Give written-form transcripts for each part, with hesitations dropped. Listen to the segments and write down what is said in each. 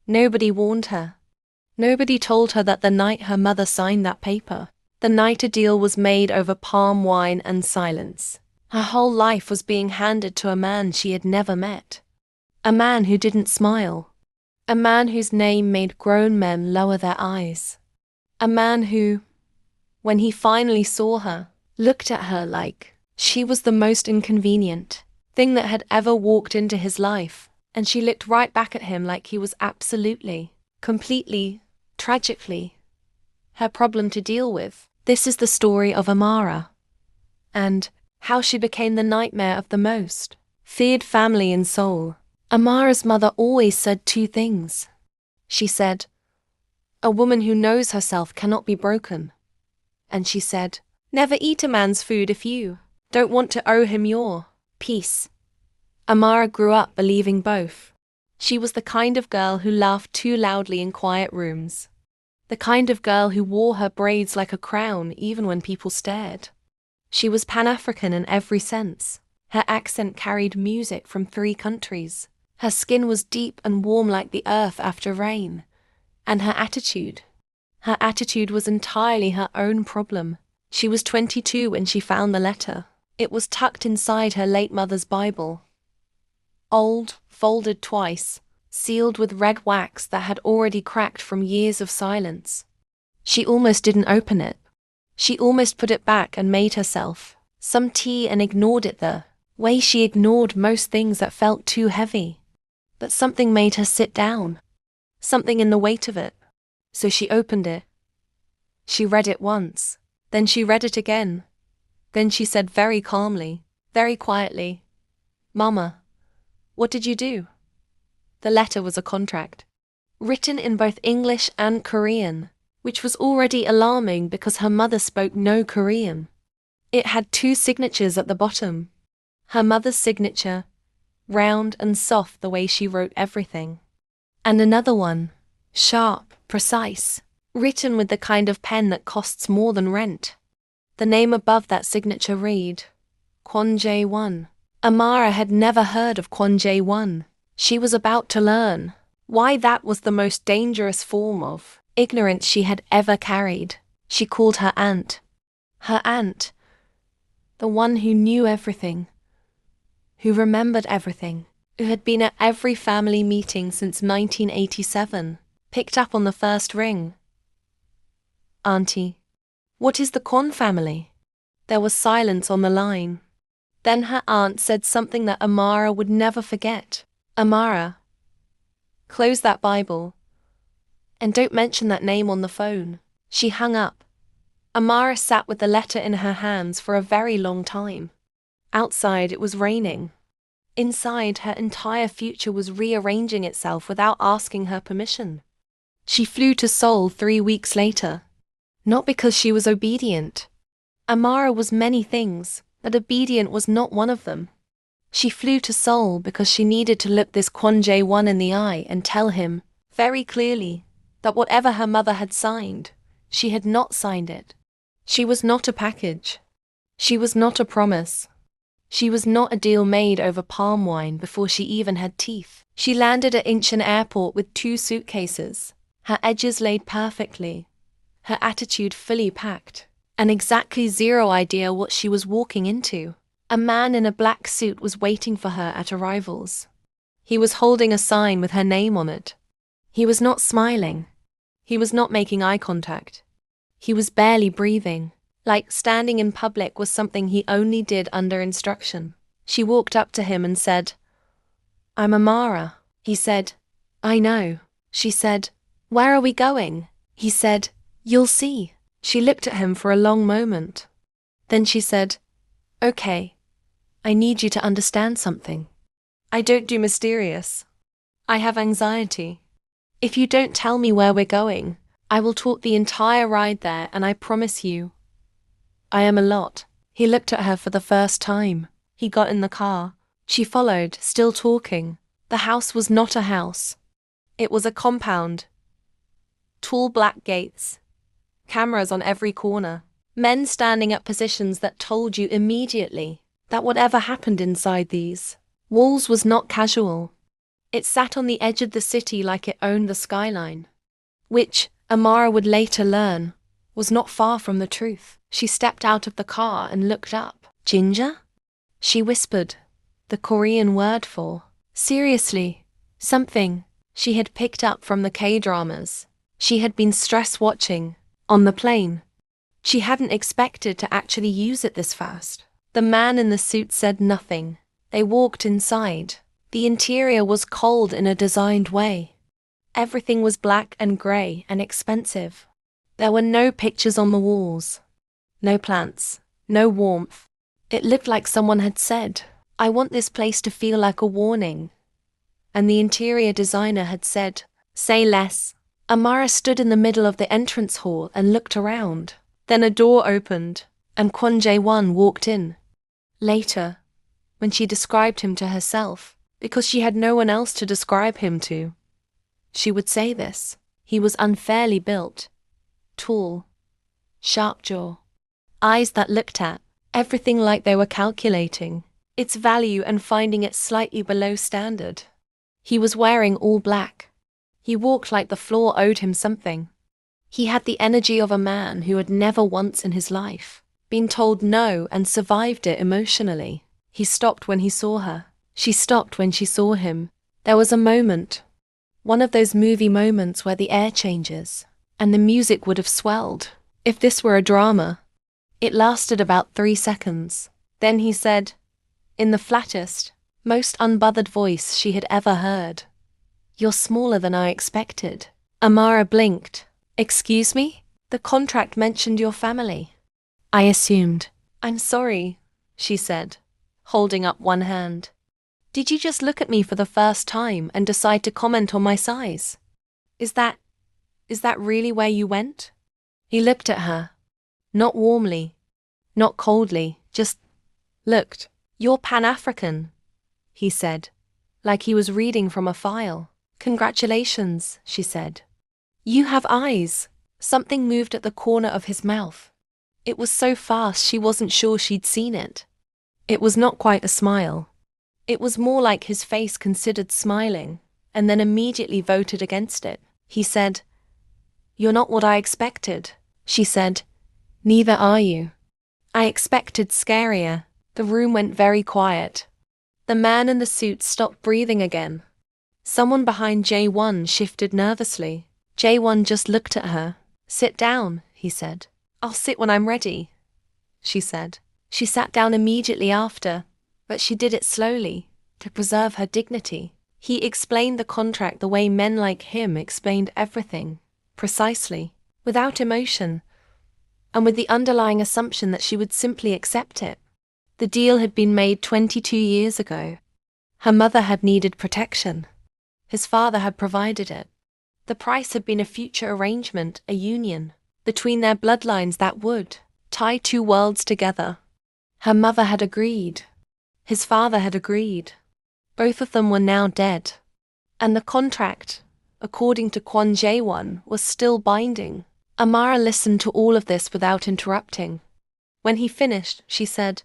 Nobody warned her. Nobody told her that the night her mother signed that paper, the night a deal was made over palm wine and silence, her whole life was being handed to a man she had never met. A man who didn't smile. A man whose name made grown men lower their eyes. A man who, when he finally saw her, looked at her like she was the most inconvenient thing that had ever walked into his life, and she looked right back at him like he was absolutely, completely, tragically, her problem to deal with. This is the story of Amara, and how she became the nightmare of the most feared family in Seoul. Amara's mother always said two things. She said, "A woman who knows herself cannot be broken." And she said, "Never eat a man's food if you don't want to owe him your peace." Amara grew up believing both. She was the kind of girl who laughed too loudly in quiet rooms. The kind of girl who wore her braids like a crown even when people stared. She was Pan-African in every sense. Her accent carried music from 3 countries. Her skin was deep and warm like the earth after rain. And her attitude was entirely her own problem. She was 22 when she found the letter. It was tucked inside her late mother's Bible. Old, folded twice, sealed with red wax that had already cracked from years of silence. She almost didn't open it. She almost put it back and made herself some tea and ignored it the way she ignored most things that felt too heavy. But something made her sit down. Something in the weight of it. So she opened it. She read it once. Then she read it again. Then she said very calmly, very quietly, "Mama, what did you do?" The letter was a contract. Written in both English and Korean, which was already alarming because her mother spoke no Korean. It had 2 signatures at the bottom. Her mother's signature, round and soft the way she wrote everything. And another one, sharp, precise, written with the kind of pen that costs more than rent. The name above that signature read, Kwon Jae-won. Amara had never heard of Kwon Jae-won. She was about to learn why that was the most dangerous form of ignorance she had ever carried. She called her aunt. Her aunt. The one who knew everything. Who remembered everything. Who had been at every family meeting since 1987. Picked up on the first ring. "Auntie, what is the Kwon family?" There was silence on the line. Then her aunt said something that Amara would never forget. "Amara, close that Bible. And don't mention that name on the phone." She hung up. Amara sat with the letter in her hands for a very long time. Outside it was raining. Inside, her entire future was rearranging itself without asking her permission. She flew to Seoul 3 weeks later. Not because she was obedient. Amara was many things, but obedient was not one of them. She flew to Seoul because she needed to look this Kwon Jae-won in the eye and tell him, very clearly, that whatever her mother had signed, she had not signed it. She was not a package. She was not a promise. She was not a deal made over palm wine before she even had teeth. She landed at Incheon Airport with 2 suitcases, her edges laid perfectly, her attitude fully packed, and exactly 0 idea what she was walking into. A man in a black suit was waiting for her at arrivals. He was holding a sign with her name on it. He was not smiling. He was not making eye contact. He was barely breathing. Like standing in public was something he only did under instruction. She walked up to him and said, "I'm Amara." He said, "I know." She said, "Where are we going?" He said, "You'll see." She looked at him for a long moment. Then she said, "Okay, I need you to understand something. I don't do mysterious. I have anxiety. If you don't tell me where we're going, I will talk the entire ride there, and I promise you, I am a lot." He looked at her for the first time. He got in the car. She followed, still talking. The house was not a house. It was a compound. Tall black gates. Cameras on every corner. Men standing at positions that told you immediately that whatever happened inside these walls was not casual. It sat on the edge of the city like it owned the skyline. Which, Amara would later learn, was not far from the truth. She stepped out of the car and looked up. Ginger? She whispered, the Korean word for seriously, something she had picked up from the K-dramas. She had been stress watching on the plane. She hadn't expected to actually use it this fast. The man in the suit said nothing. They walked inside. The interior was cold in a designed way. Everything was black and grey and expensive. There were no pictures on the walls. No plants. No warmth. It looked like someone had said, I want this place to feel like a warning. And the interior designer had said, say less. Amara stood in the middle of the entrance hall and looked around. Then a door opened, and Kwon Jae-won walked in. Later, when she described him to herself, because she had no one else to describe him to, she would say this. He was unfairly built. Tall. Sharp jaw. Eyes that looked at everything like they were calculating its value and finding it slightly below standard. He was wearing all black. He walked like the floor owed him something. He had the energy of a man who had never once in his life been told no and survived it emotionally. He stopped when he saw her. She stopped when she saw him. There was a moment. One of those movie moments where the air changes, and the music would have swelled if this were a drama. It lasted about 3 seconds. Then he said, in the flattest, most unbothered voice she had ever heard, you're smaller than I expected. Amara blinked. Excuse me? The contract mentioned your family. I assumed. I'm sorry, she said, holding up one hand. Did you just look at me for the first time and decide to comment on my size? Is that really where you went? He looked at her. Not warmly, not coldly, just looked. You're Pan-African, he said, like he was reading from a file. Congratulations, she said. You have eyes. Something moved at the corner of his mouth. It was so fast she wasn't sure she'd seen it. It was not quite a smile. It was more like his face considered smiling, and then immediately voted against it. He said, You're not what I expected. She said, Neither are you. I expected scarier. The room went very quiet. The man in the suit stopped breathing again. Someone behind Jae-won shifted nervously. Jae-won just looked at her. Sit down, he said. I'll sit when I'm ready, she said. She sat down immediately after, but she did it slowly, to preserve her dignity. He explained the contract the way men like him explained everything, precisely, without emotion, and with the underlying assumption that she would simply accept it. The deal had been made 22 years ago. Her mother had needed protection. His father had provided it. The price had been a future arrangement, a union, between their bloodlines that would tie two worlds together. Her mother had agreed. His father had agreed. Both of them were now dead. And the contract, according to Kwon Jae-won, was still binding. Amara listened to all of this without interrupting. When he finished, she said,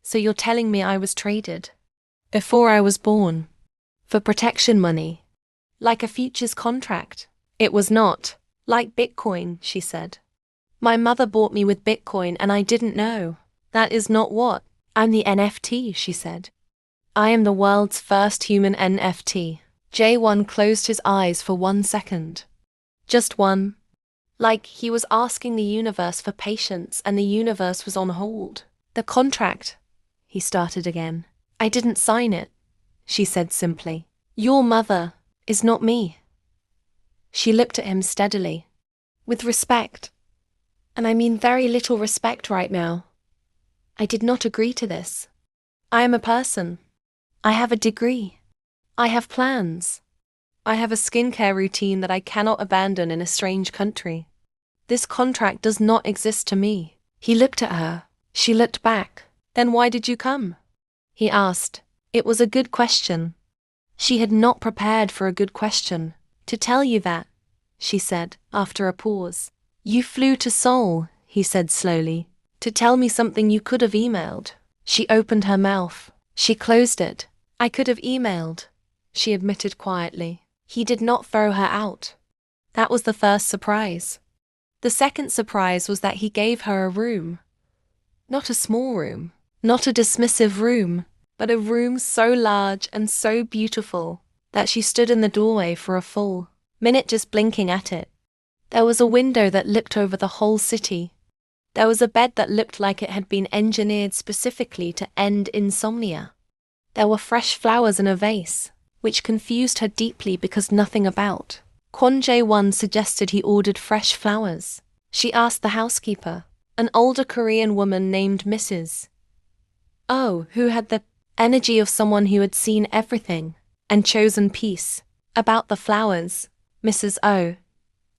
So you're telling me I was traded, before I was born, for protection money, like a futures contract? It was not. Like Bitcoin, she said. My mother bought me with Bitcoin and I didn't know. That is not what. I'm the NFT, she said. I am the world's first human NFT. Jae-won closed his eyes for 1 second. Just one. Like he was asking the universe for patience and the universe was on hold. The contract, he started again. I didn't sign it, she said simply. Your mother is not me. She looked at him steadily. With respect. And I mean very little respect right now. I did not agree to this. I am a person. I have a degree. I have plans. I have a skincare routine that I cannot abandon in a strange country. This contract does not exist to me. He looked at her. She looked back. Then why did you come? He asked. It was a good question. She had not prepared for a good question. To tell you that, she said, after a pause. You flew to Seoul, he said slowly, to tell me something you could have emailed. She opened her mouth. She closed it. I could have emailed. she admitted quietly. He did not throw her out. That was the first surprise. The second surprise was that he gave her a room. Not a small room, not a dismissive room, but a room so large and so beautiful that she stood in the doorway for a full minute just blinking at it. There was a window that looked over the whole city. There was a bed that looked like it had been engineered specifically to end insomnia. There were fresh flowers in a vase, which confused her deeply because nothing about Kwon Jae-won suggested he ordered fresh flowers. She asked the housekeeper, an older Korean woman named Mrs. Oh, who had the energy of someone who had seen everything and chosen peace, about the flowers. Mrs. O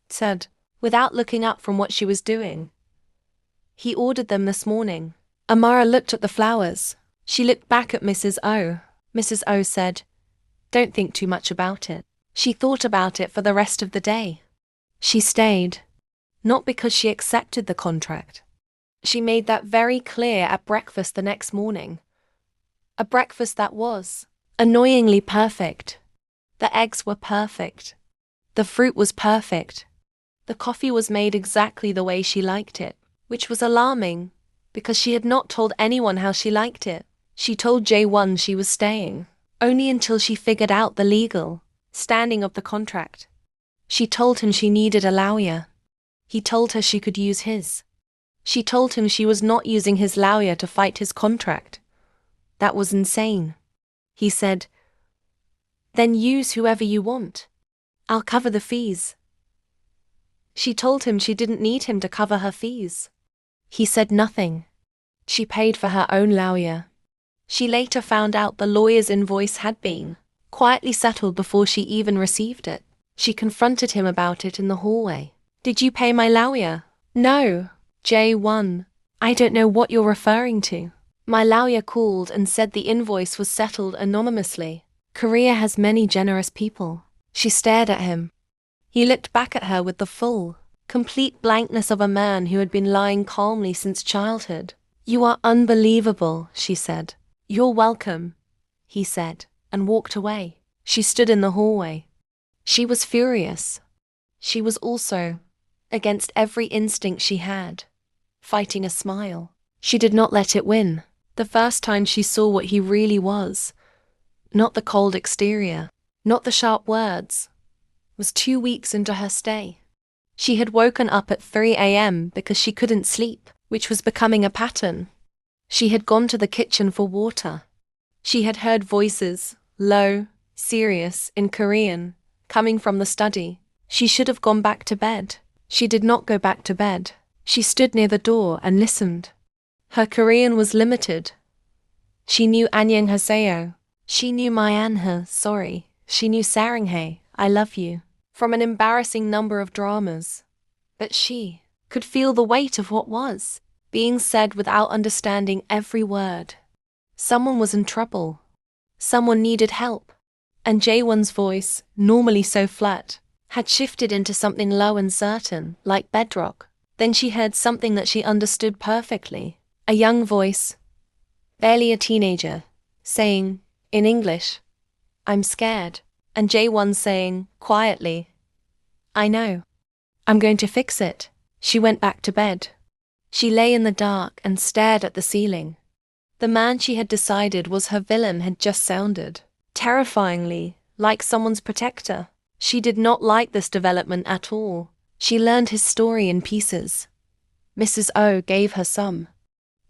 said, without looking up from what she was doing. He ordered them this morning. Amara looked at the flowers. She looked back at Mrs. O. Mrs. O said, don't think too much about it. She thought about it for the rest of the day. She stayed. Not because she accepted the contract. She made that very clear at breakfast the next morning. A breakfast that was annoyingly perfect. The eggs were perfect. The fruit was perfect. The coffee was made exactly the way she liked it, which was alarming, because she had not told anyone how she liked it. She told Jae-won she was staying, only until she figured out the legal standing of the contract. She told him she needed a lawyer. He told her she could use his. She told him she was not using his lawyer to fight his contract. That was insane. He said, then use whoever you want. I'll cover the fees. She told him she didn't need him to cover her fees. He said nothing. She paid for her own lawyer. She later found out the lawyer's invoice had been quietly settled before she even received it. She confronted him about it in the hallway. Did you pay my lawyer? No. Jae-won, I don't know what you're referring to. My lawyer called and said the invoice was settled anonymously. Korea has many generous people. She stared at him. He looked back at her with the full, complete blankness of a man who had been lying calmly since childhood. You are unbelievable, she said. You're welcome, he said, and walked away. She stood in the hallway. She was furious. She was also, against every instinct she had, fighting a smile. She did not let it win. The first time she saw what he really was, not the cold exterior, not the sharp words, was 2 weeks into her stay. She had woken up at 3 a.m. because she couldn't sleep, which was becoming a pattern. She had gone to the kitchen for water. She had heard voices, low, serious, in Korean, coming from the study. She should have gone back to bed. She did not go back to bed. She stood near the door and listened. Her Korean was limited. She knew 안녕하세요. She knew 마안해, sorry. She knew 사랑해, I love you, from an embarrassing number of dramas. But she could feel the weight of what was being said without understanding every word. Someone was in trouble. Someone needed help. And Jae-won's voice, normally so flat, had shifted into something low and certain, like bedrock. Then she heard something that she understood perfectly. A young voice, barely a teenager, saying, in English, I'm scared. And Jae-won saying, quietly, I know. I'm going to fix it. She went back to bed. She lay in the dark and stared at the ceiling. The man she had decided was her villain had just sounded, terrifyingly, like someone's protector. She did not like this development at all. She learned his story in pieces. Mrs. O gave her some.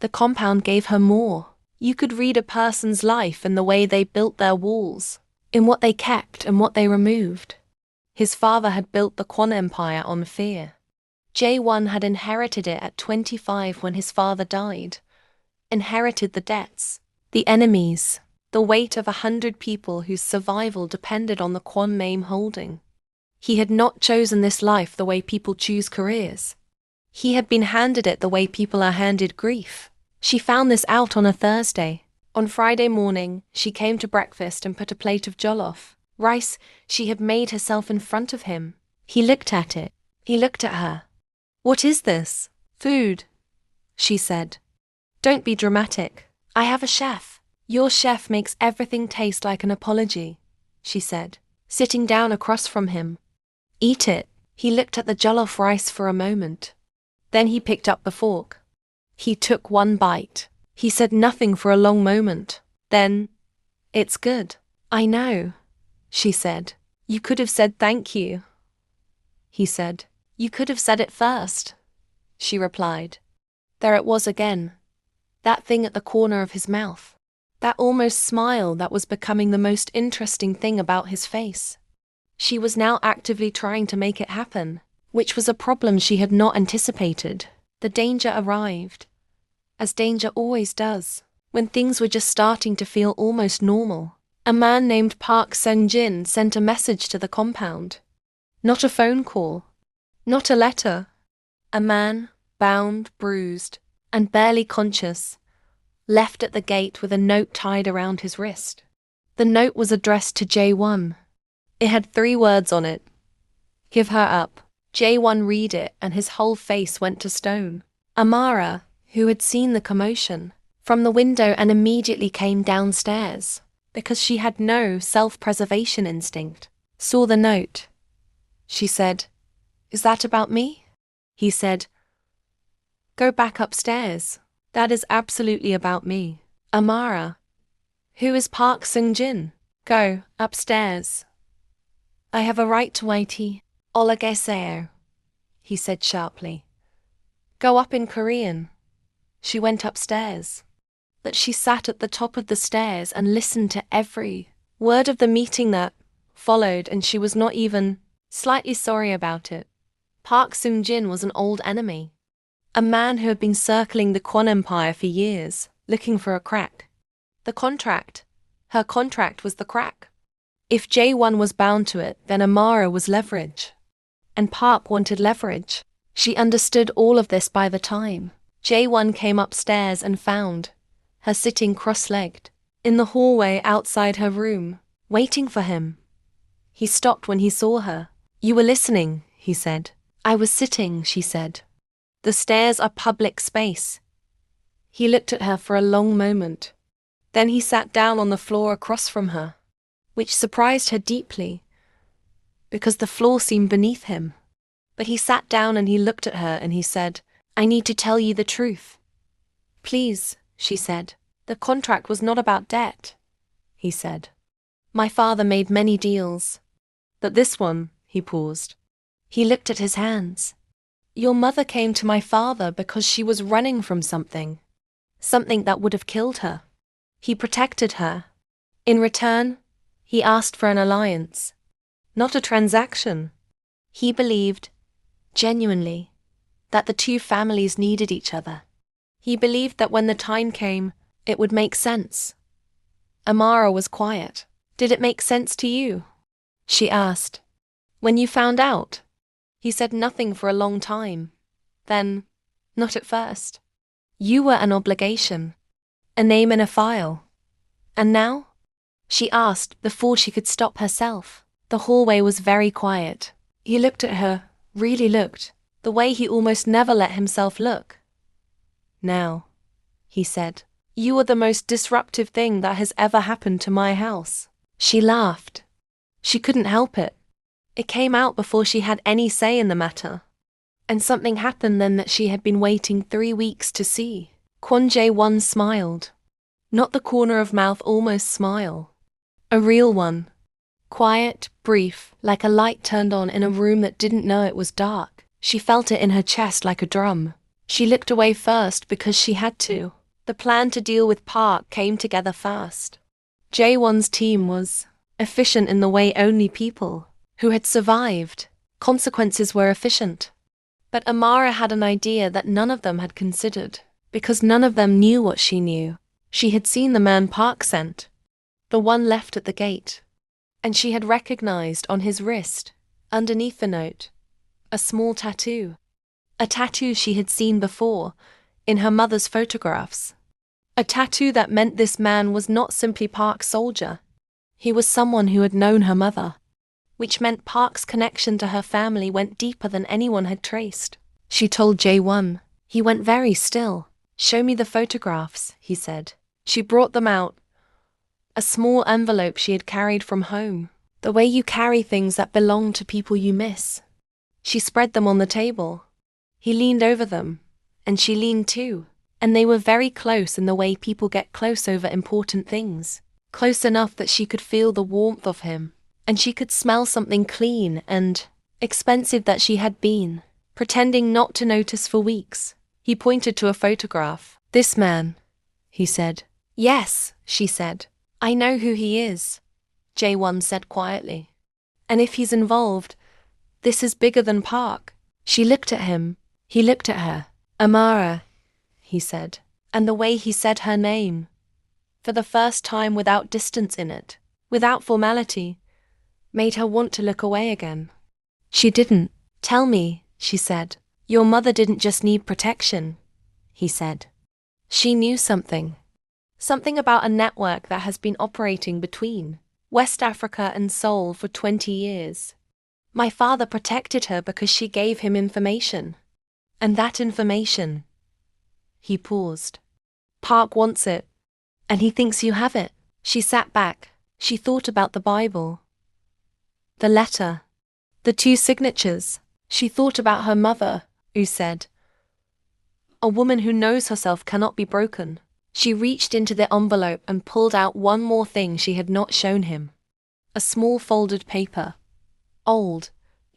The compound gave her more. You could read a person's life in the way they built their walls, in what they kept and what they removed. His father had built the Kwon Empire on fear. Jae-won had inherited it at 25 when his father died. Inherited the debts, the enemies, the weight of 100 people whose survival depended on the Kwon name holding. He had not chosen this life the way people choose careers. He had been handed it the way people are handed grief. She found this out on a Thursday. On Friday morning, she came to breakfast and put a plate of jollof rice she had made herself in front of him. He looked at it. He looked at her. What is this? Food, she said. Don't be dramatic. I have a chef. Your chef makes everything taste like an apology. she said, sitting down across from him. Eat it. He looked at the jollof rice for a moment. Then he picked up the fork. He took one bite. He said nothing for a long moment. Then, "It's good." "I know," she said. "You could have said thank you." He said, "You could have said it first," she replied. There it was again. That thing at the corner of his mouth. That almost smile that was becoming the most interesting thing about his face. She was now actively trying to make it happen, which was a problem she had not anticipated. The danger arrived, as danger always does, when things were just starting to feel almost normal. A man named Park Seung-jin sent a message to the compound. Not a phone call, not a letter. A man, bound, bruised, and barely conscious, left at the gate with a note tied around his wrist. The note was addressed to Jae-won. It had 3 words on it. "Give her up." Jae-won read it and his whole face went to stone. Amara, who had seen the commotion from the window and immediately came downstairs, because she had no self-preservation instinct, saw the note. She said, "Is that about me?" He said, "Go back upstairs. That is absolutely about me." "Amara, who is Park Seung-jin? Go upstairs." "I have a right to wait. Olageseo," he said sharply. "Go up in Korean." She went upstairs. But she sat at the top of the stairs and listened to every word of the meeting that followed, and she was not even slightly sorry about it. Park Seung-jin was an old enemy. A man who had been circling the Kwon Empire for years, looking for a crack. Her contract was the crack. If Jae-won was bound to it, then Amara was leverage. And Park wanted leverage. She understood all of this by the time Jae-won came upstairs and found her sitting cross-legged in the hallway outside her room, waiting for him. He stopped when he saw her. "You were listening," he said. "I was sitting," she said. "The stairs are public space." He looked at her for a long moment. Then he sat down on the floor across from her, which surprised her deeply, because the floor seemed beneath him. But he sat down and he looked at her and he said, "I need to tell you the truth." "Please," she said. "The contract was not about debt," he said. "My father made many deals. But this one," he paused. He looked at his hands. "Your mother came to my father because she was running from something that would have killed her. He protected her. In return, he asked for an alliance, not a transaction. He believed, genuinely, that the 2 families needed each other. He believed that when the time came, it would make sense." Amara was quiet. "Did it make sense to you?" she asked. "When you found out?" He said nothing for a long time. Then, "Not at first. You were an obligation, a name in a file. And now?" she asked before she could stop herself. The hallway was very quiet. He looked at her, really looked, the way he almost never let himself look. "Now," he said, "you are the most disruptive thing that has ever happened to my house." She laughed. She couldn't help it. It came out before she had any say in the matter. And something happened then that she had been waiting 3 weeks to see. Kwon Jae-won smiled. Not the corner of mouth almost smile. A real one. Quiet, brief, like a light turned on in a room that didn't know it was dark. She felt it in her chest like a drum. She looked away first because she had to. The plan to deal with Park came together fast. Jae-won's team was efficient in the way only people who had survived consequences were efficient. But Amara had an idea that none of them had considered, because none of them knew what she knew. She had seen the man Park sent, the one left at the gate, and she had recognized on his wrist, underneath the note, a small tattoo. A tattoo she had seen before, in her mother's photographs. A tattoo that meant this man was not simply Park's soldier. He was someone who had known her mother, which meant Park's connection to her family went deeper than anyone had traced. She told Jae-won. He went very still. "Show me the photographs," he said. She brought them out. A small envelope she had carried from home. The way you carry things that belong to people you miss. She spread them on the table. He leaned over them, and she leaned too, and they were very close in the way people get close over important things. Close enough that she could feel the warmth of him, and she could smell something clean and expensive that she had been pretending not to notice for weeks. He pointed to a photograph. "This man," he said. "Yes," she said. "I know who he is," Jae-won said quietly. "And if he's involved, this is bigger than Park." She looked at him. He looked at her. "Amara," he said. And the way he said her name, for the first time without distance in it, without formality, made her want to look away again. She didn't. "Tell me," she said. "Your mother didn't just need protection," he said. She knew something. Something about a network that has been operating between West Africa and Seoul for 20 years. My father protected her because she gave him information. And that information. He paused. "Park wants it. And he thinks you have it." She sat back. She thought about the Bible. The letter. The 2 signatures. She thought about her mother, who said, "A woman who knows herself cannot be broken." She reached into the envelope and pulled out one more thing she had not shown him. A small folded paper. Old,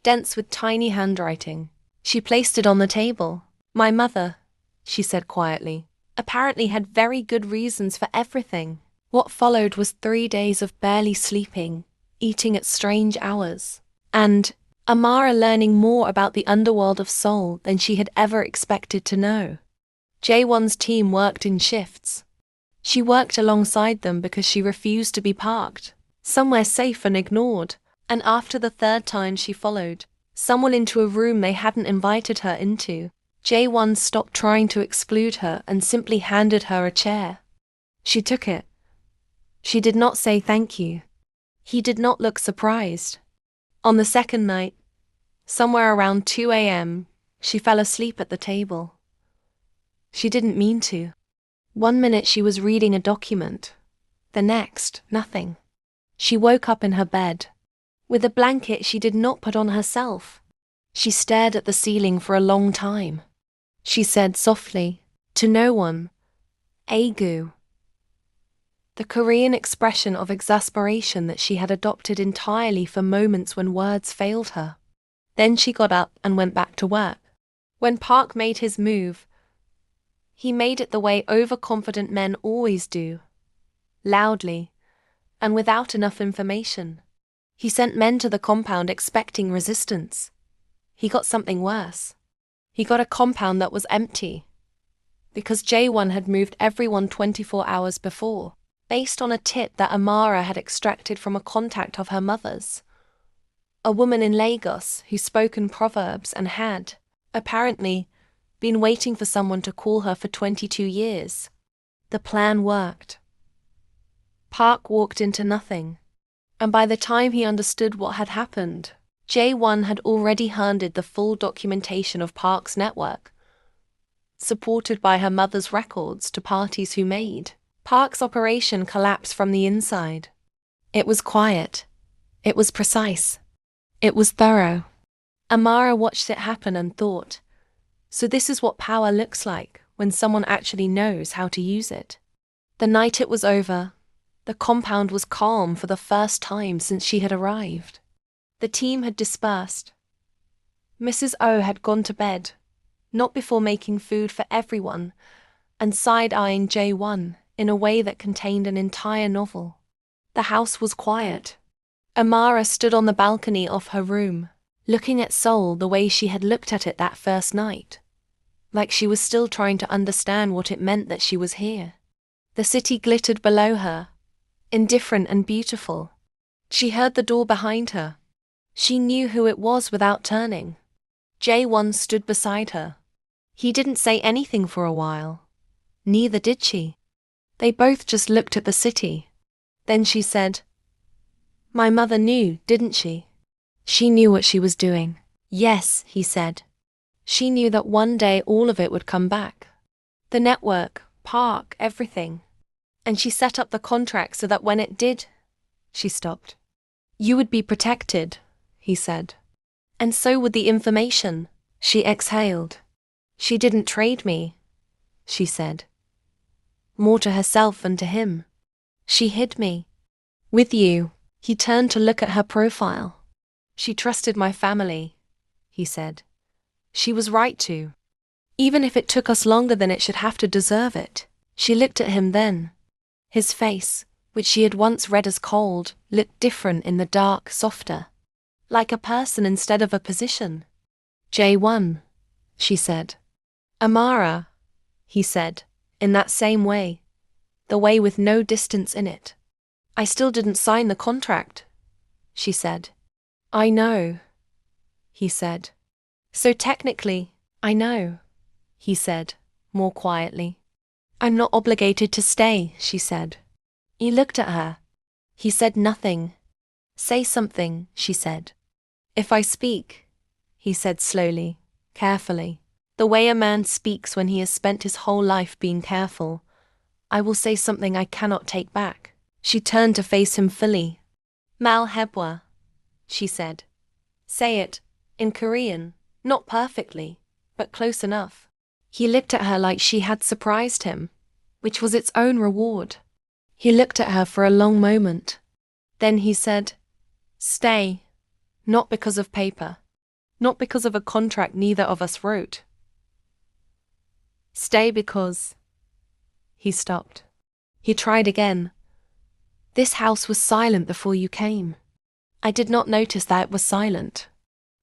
dense with tiny handwriting. She placed it on the table. "My mother," she said quietly, "apparently had very good reasons for everything." What followed was 3 days of barely sleeping, eating at strange hours, and Amara learning more about the underworld of Seoul than she had ever expected to know. Jae-won's team worked in shifts. She worked alongside them because she refused to be parked somewhere safe and ignored, and after the 3rd time she followed someone into a room they hadn't invited her into, Jae-won stopped trying to exclude her and simply handed her a chair. She took it. She did not say thank you. He did not look surprised. On the 2nd night, somewhere around 2 a.m., she fell asleep at the table. She didn't mean to. 1 minute she was reading a document. The next, nothing. She woke up in her bed, with a blanket she did not put on herself. She stared at the ceiling for a long time. She said softly, to no one, "Aegu." The Korean expression of exasperation that she had adopted entirely for moments when words failed her. Then she got up and went back to work. When Park made his move, he made it the way overconfident men always do. Loudly, and without enough information. He sent men to the compound expecting resistance. He got something worse. He got a compound that was empty. Because Jae-won had moved everyone 24 hours before, based on a tip that Amara had extracted from a contact of her mother's. A woman in Lagos who spoke in proverbs and had, apparently, been waiting for someone to call her for 22 years. The plan worked. Park walked into nothing, and by the time he understood what had happened, Jae-won had already handed the full documentation of Park's network, supported by her mother's records, to parties who made Park's operation collapse from the inside. It was quiet. It was precise. It was thorough. Amara watched it happen and thought, so this is what power looks like when someone actually knows how to use it. The night it was over, the compound was calm for the first time since she had arrived. The team had dispersed. Mrs. O had gone to bed, not before making food for everyone, and side-eyeing Jae-won in a way that contained an entire novel. The house was quiet. Amara stood on the balcony of her room, looking at Seoul the way she had looked at it that first night, like she was still trying to understand what it meant that she was here. The city glittered below her, indifferent and beautiful. She heard the door behind her. She knew who it was without turning. Jae-won stood beside her. He didn't say anything for a while. Neither did she. They both just looked at the city. Then she said, "My mother knew, didn't she?" She knew what she was doing. "Yes," he said. She knew that one day all of it would come back. The network, Park, everything. And she set up the contract so that when it did, she stopped. You would be protected, he said. And so would the information, she exhaled. She didn't trade me, she said. More to herself than to him. She hid me. With you. He turned to look at her profile. She trusted my family, he said. She was right to. Even if it took us longer than it should have to deserve it. She looked at him then. His face, which she had once read as cold, looked different in the dark, softer. Like a person instead of a position. Jae-won, she said. Amara, he said, in that same way. The way with no distance in it. I still didn't sign the contract, she said. I know, he said. So technically, I know, he said, more quietly. I'm not obligated to stay, she said. He looked at her. He said nothing. Say something, she said. If I speak, he said slowly, carefully, the way a man speaks when he has spent his whole life being careful, I will say something I cannot take back. She turned to face him fully. Malhebwa, she said. Say it, in Korean, not perfectly, but close enough. He looked at her like she had surprised him, which was its own reward. He looked at her for a long moment. Then he said, Stay, not because of paper, not because of a contract neither of us wrote. Stay because... He stopped. He tried again. This house was silent before you came. I did not notice that it was silent.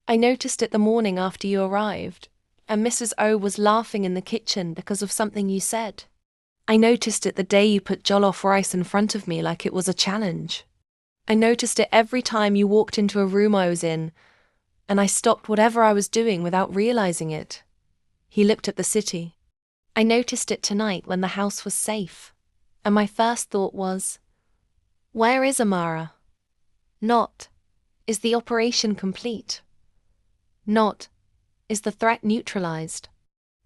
I noticed it the morning after you arrived, and Mrs. O was laughing in the kitchen because of something you said. I noticed it the day you put jollof rice in front of me like it was a challenge. I noticed it every time you walked into a room I was in, and I stopped whatever I was doing without realizing it. He looked at the city. I noticed it tonight when the house was safe, and my first thought was, where is Amara? Not, is the operation complete? Not, is the threat neutralized?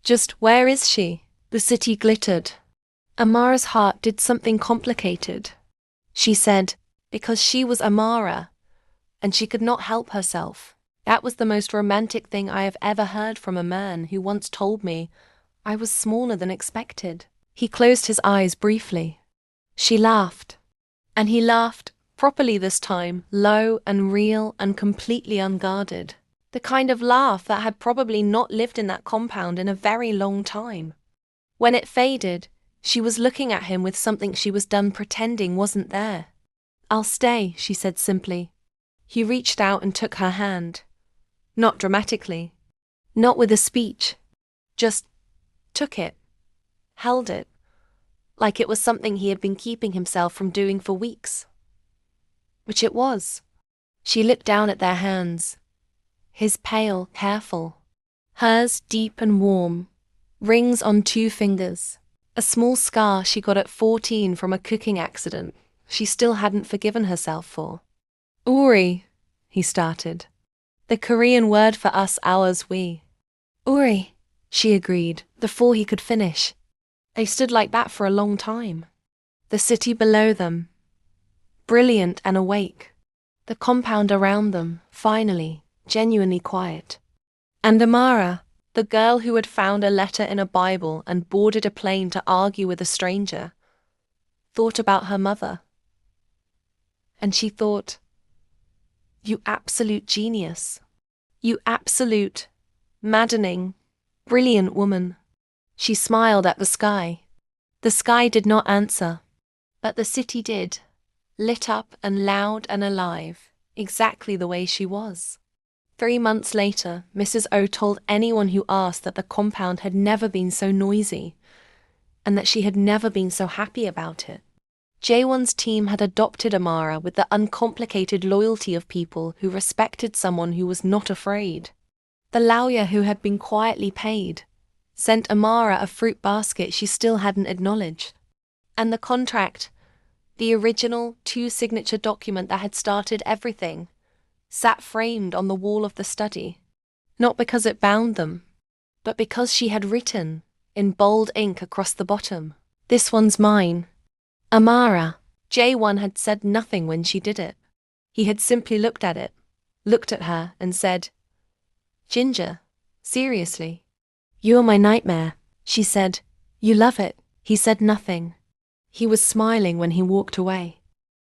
Just, where is she? The city glittered. Amara's heart did something complicated. She said, because she was Amara, and she could not help herself. That was the most romantic thing I have ever heard from a man who once told me I was smaller than expected. He closed his eyes briefly. She laughed. And he laughed, properly this time, low and real and completely unguarded. The kind of laugh that had probably not lived in that compound in a very long time. When it faded, she was looking at him with something she was done pretending wasn't there. I'll stay, she said simply. He reached out and took her hand. Not dramatically. Not with a speech. Just took it. Held it. Like it was something he had been keeping himself from doing for weeks. Which it was. She looked down at their hands. His pale, careful. Hers deep and warm. Rings on 2 fingers. A small scar she got at 14 from a cooking accident she still hadn't forgiven herself for. Uri, he started. The Korean word for us, ours, we. Uri, she agreed, before he could finish. They stood like that for a long time. The city below them, brilliant and awake. The compound around them, finally, genuinely quiet. And Amara, the girl who had found a letter in a Bible and boarded a plane to argue with a stranger, thought about her mother. And she thought, you absolute genius. You absolute, maddening, brilliant woman. She smiled at the sky. The sky did not answer, but the city did, lit up and loud and alive, exactly the way she was. 3 months later, Mrs. O told anyone who asked that the compound had never been so noisy, and that she had never been so happy about it. Jae-won's team had adopted Amara with the uncomplicated loyalty of people who respected someone who was not afraid. The lawyer who had been quietly paid sent Amara a fruit basket she still hadn't acknowledged. And the contract, the original 2-signature document that had started everything, sat framed on the wall of the study. Not because it bound them, but because she had written, in bold ink across the bottom, this one's mine. Amara. Jae-won had said nothing when she did it. He had simply looked at it, looked at her, and said, "Ginger, seriously?" "You're my nightmare," she said. "You love it." He said nothing. He was smiling when he walked away.